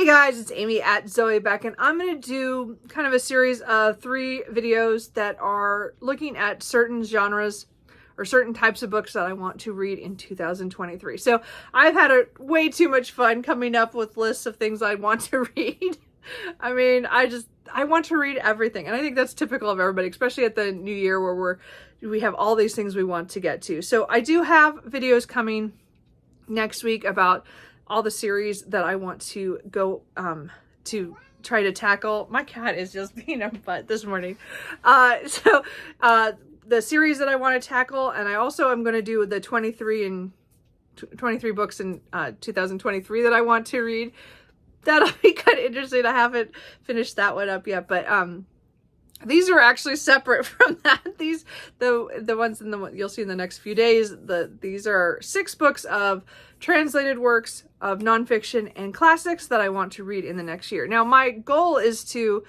Hey guys, it's Amy at Zoe Beck, and I'm going to do kind of a series of 3 videos that are looking at certain genres or certain types of books that I want to read in 2023. So I've had way too much fun coming up with lists of things I want to read. I mean, I want to read everything, and I think that's typical of everybody, especially at the new year where we have all these things we want to get to. So I do have videos coming next week about all the series that I want to go to try to tackle. My cat is just being a butt this morning. The series that I want to tackle, and I also am going to do the 23 books in 2023 that I want to read. That'll be kind of interesting. I haven't finished that one up yet, but these are actually separate from that. The ones you'll see in the next few days. These are 6 books of translated works of nonfiction and classics that I want to read in the next year. Now, my goal is to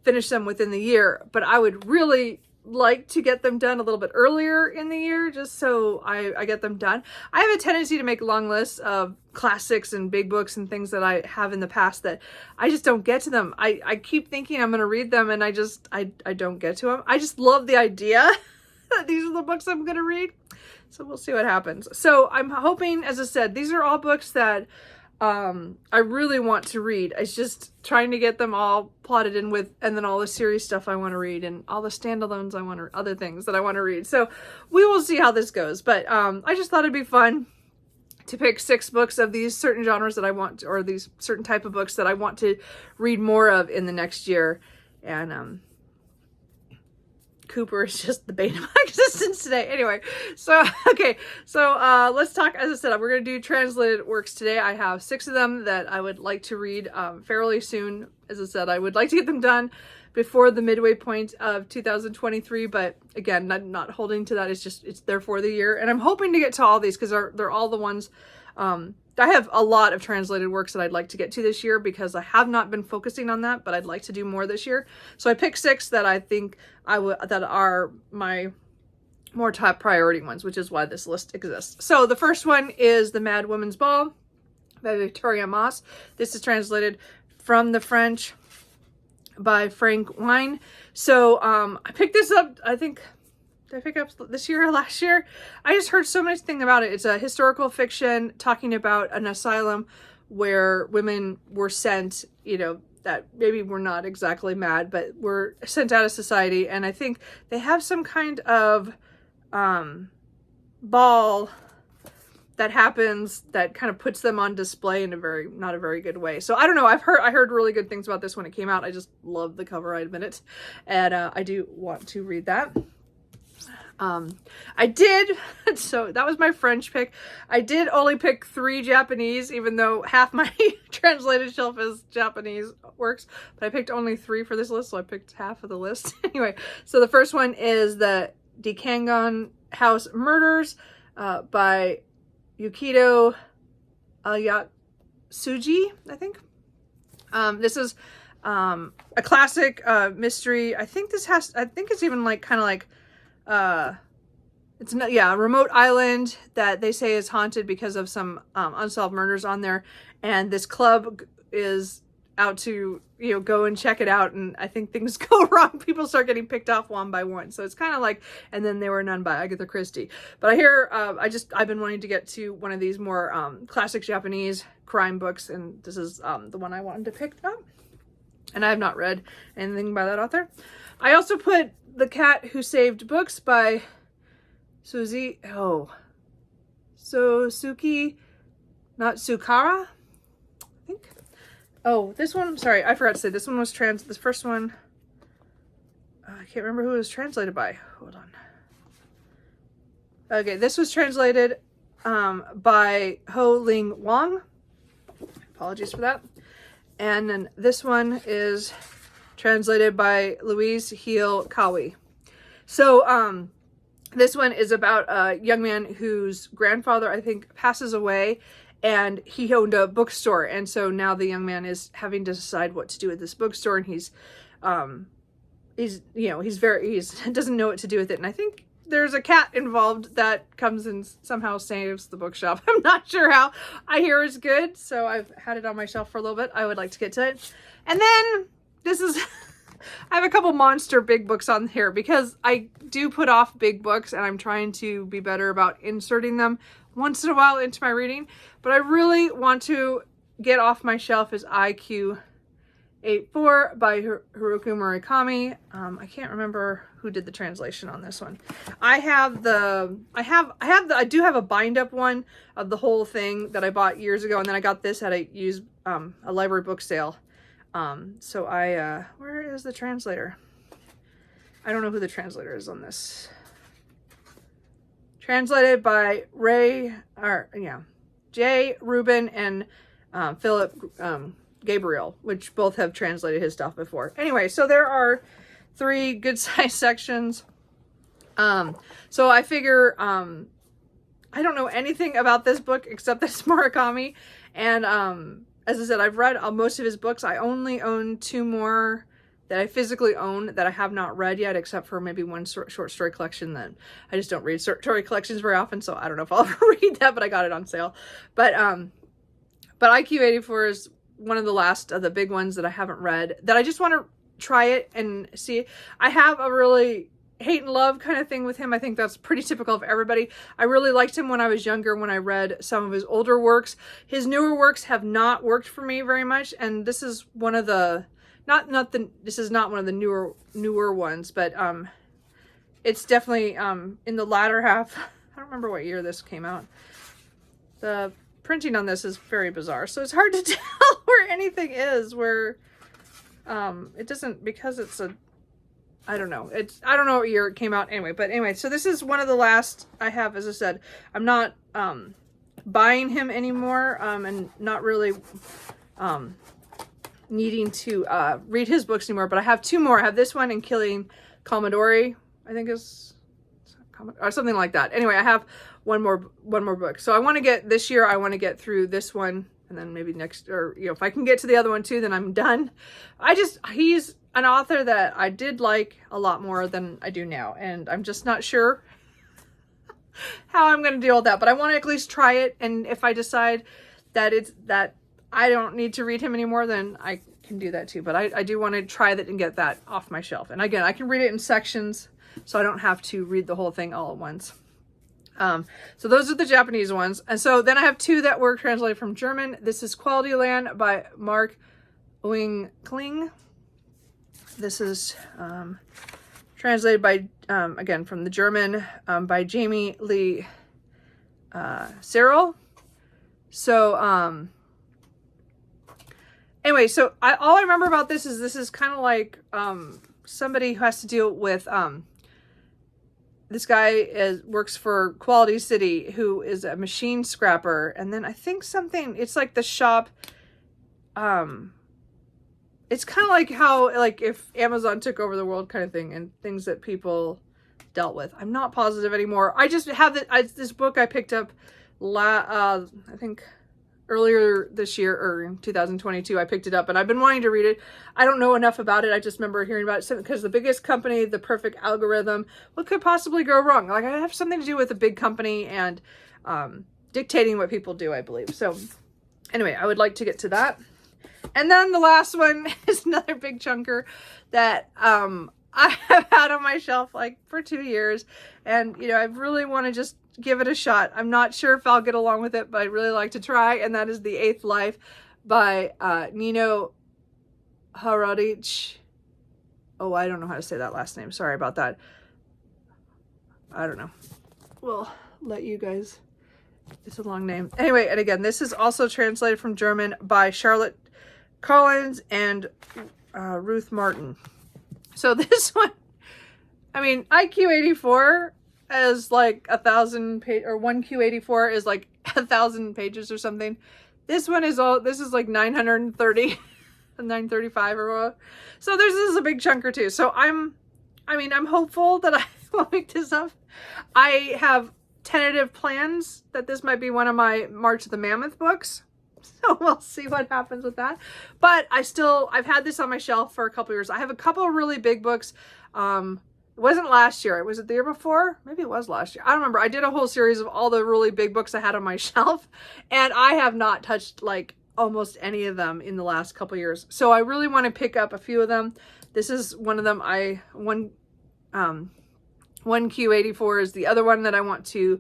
finish them within the year, but I would really like to get them done a little bit earlier in the year, just so I get them done. I have a tendency to make long lists of classics and big books and things that I have in the past that I just don't get to them. I keep thinking I'm going to read them, and I don't get to them. I just love the idea that these are the books I'm going to read. So we'll see what happens. So I'm hoping, as I said, these are all books that I really want to read. It's just trying to get them all plotted in with, and then all the series stuff I want to read, and all the standalones other things that I want to read. So we will see how this goes. But I just thought it'd be fun to pick 6 books of these certain genres that I want, or these certain type of books that I want to read more of in the next year. And Cooper is just the bane of my existence today. Anyway, so let's talk. As I said, we're going to do translated works today. I have 6 of them that I would like to read fairly soon. As I said, I would like to get them done before the midway point of 2023, but again, not holding to that. It's there for the year, and I'm hoping to get to all these because they're all the ones. I have a lot of translated works that I'd like to get to this year because I have not been focusing on that, but I'd like to do more this year. So I picked 6 that I think that are my more top priority ones, which is why this list exists. So the first one is The Mad Woman's Ball by Victoria Moss. This is translated from the French by Frank Wine. So I picked this up, I think, did I pick up this year or last year? I just heard so much thing about it. It's a historical fiction talking about an asylum where women were sent, that maybe were not exactly mad, but were sent out of society. And I think they have some kind of ball that happens that kind of puts them on display in not a very good way. So I don't know. I heard really good things about this when it came out. I just love the cover, I admit it. And I do want to read that. I did, so that was my French pick. I did only pick 3 Japanese, even though half my translated shelf is Japanese works, but I picked only 3 for this list, so I picked half of the list. Anyway, so the first one is the Dekangon House Murders by Yukido Oyatsuji, I think. This is a classic mystery. I think it's even kind of like it's not, a remote island that they say is haunted because of some unsolved murders on there, and this club is out to go and check it out, and I think things go wrong. People start getting picked off one by one, so it's kind of like And Then They Were None by Agatha Christie. But I hear I've been wanting to get to one of these more classic Japanese crime books, and this is the one I wanted to pick up, and I have not read anything by that author. I also put The Cat Who Saved Books by Suzuki Natsukara, I think. Oh, this one, sorry, I forgot to say, this one was this first one, I can't remember who it was translated by. Hold on. Okay, this was translated by Ho Ling Wong. Apologies for that. And then this one is translated by Louise Heal Kawi. So this one is about a young man whose grandfather, I think, passes away, and he owned a bookstore, and so now the young man is having to decide what to do with this bookstore, and he doesn't know what to do with it. And I think there's a cat involved that comes and somehow saves the bookshop. I'm not sure how. I hear it's good, so I've had it on my shelf for a little bit. I would like to get to it. And then this is, I have a couple monster big books on here because I do put off big books and I'm trying to be better about inserting them once in a while into my reading. But I really want to get off my shelf is IQ 84 by Haruki Murakami. I can't remember who did the translation on this one. I do have a bind up one of the whole thing that I bought years ago, and then I got this at a used a library book sale. So where is the translator? I don't know who the translator is on this. Translated by Jay Rubin and Philip Gabriel, which both have translated his stuff before. Anyway, so there are 3 good sized sections. So I figure, I don't know anything about this book except that it's Murakami. And, as I said, I've read most of his books. I only own 2 more that I physically own that I have not read yet, except for maybe one short story collection that I just don't read short story collections very often. So I don't know if I'll ever read that, but I got it on sale. But IQ 84 is one of the last of the big ones that I haven't read that I just want to try it and see. I have a really hate and love kind of thing with him. I think that's pretty typical of everybody. I really liked him when I was younger, when I read some of his older works. His newer works have not worked for me very much, and this is one of the this is not one of the newer ones, but it's definitely in the latter half. I don't remember what year this came out. The printing on this is very bizarre, so it's hard to tell where anything is, where it doesn't, because it's a, I don't know what year it came out anyway. But anyway, so this is one of the last I have. As I said, I'm not buying him anymore, and not really needing to read his books anymore, but I have 2 more. I have this one and Killing Commodore, I think is, or something like that. Anyway, I have one more book. So I want to get, this year I want to get through this one, and then maybe next, or if I can get to the other one too, then I'm done. He's an author that I did like a lot more than I do now, and I'm just not sure how I'm going to deal with that, but I want to at least try it. And if I decide that I don't need to read him anymore, then I can do that too. But I do want to try that and get that off my shelf. And again, I can read it in sections, so I don't have to read the whole thing all at once. So those are the Japanese ones. And so then I have 2 that were translated from German. This is Quality Land by Mark Winkling. This is translated by, again, from the German, by Jamie Lee Cyril. So, anyway, so all I remember about this is kind of like somebody who has to deal with, this guy works for Quality City, who is a machine scrapper. And then I think it's like the shop, it's kind of like how, like if Amazon took over the world kind of thing, and things that people dealt with. I'm not positive anymore. I just have this book I picked up, I think earlier this year, or in 2022, I picked it up, and I've been wanting to read it. I don't know enough about it. I just remember hearing about it because The Biggest Company, The Perfect Algorithm. What could possibly go wrong? Like, I have something to do with a big company and dictating what people do, I believe. So anyway, I would like to get to that. And then the last one is another big chunker that I have had on my shelf like for 2 years. And, I really want to just give it a shot. I'm not sure if I'll get along with it, but I'd really like to try. And that is The Eighth Life by Nino Horadic. Oh, I don't know how to say that last name. Sorry about that. I don't know. We'll let you guys. It's a long name. Anyway, and again, this is also translated from German by Charlotte Collins and Ruth Martin. So this one, I mean, IQ 84 is like 1,000 page, or 1Q84 is like 1,000 pages or something. This one is this is like 930, 935 or what. So this is a big chunker too. So I'm hopeful that I will pick this up. I have tentative plans that this might be one of my March of the Mammoth books. So we'll see what happens with that. But I've had this on my shelf for a couple years. I have a couple of really big books It wasn't last year. Was it the year before? Maybe it was last year. I don't remember. I did a whole series of all the really big books I had on my shelf, and I have not touched like almost any of them in the last couple years. So I really want to pick up a few of them. This is one of them. One Q84 is the other one that I want to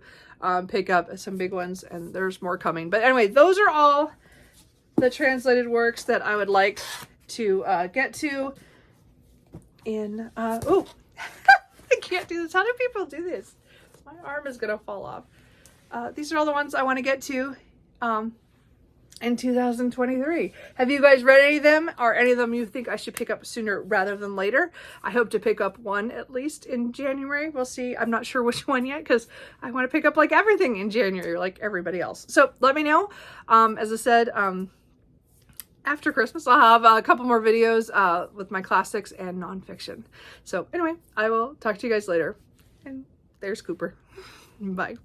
pick up, some big ones, and there's more coming. But anyway, those are all the translated works that I would like to get to in, oh, I can't do this. How do people do this? My arm is going to fall off. These are all the ones I want to get to in 2023. Have you guys read any of them, or any of them you think I should pick up sooner rather than later? I hope to pick up one at least in January. We'll see. I'm not sure which one yet because I want to pick up like everything in January like everybody else. So let me know. As I said, after Christmas, I'll have a couple more videos with my classics and nonfiction. So anyway, I will talk to you guys later. And there's Cooper. Bye.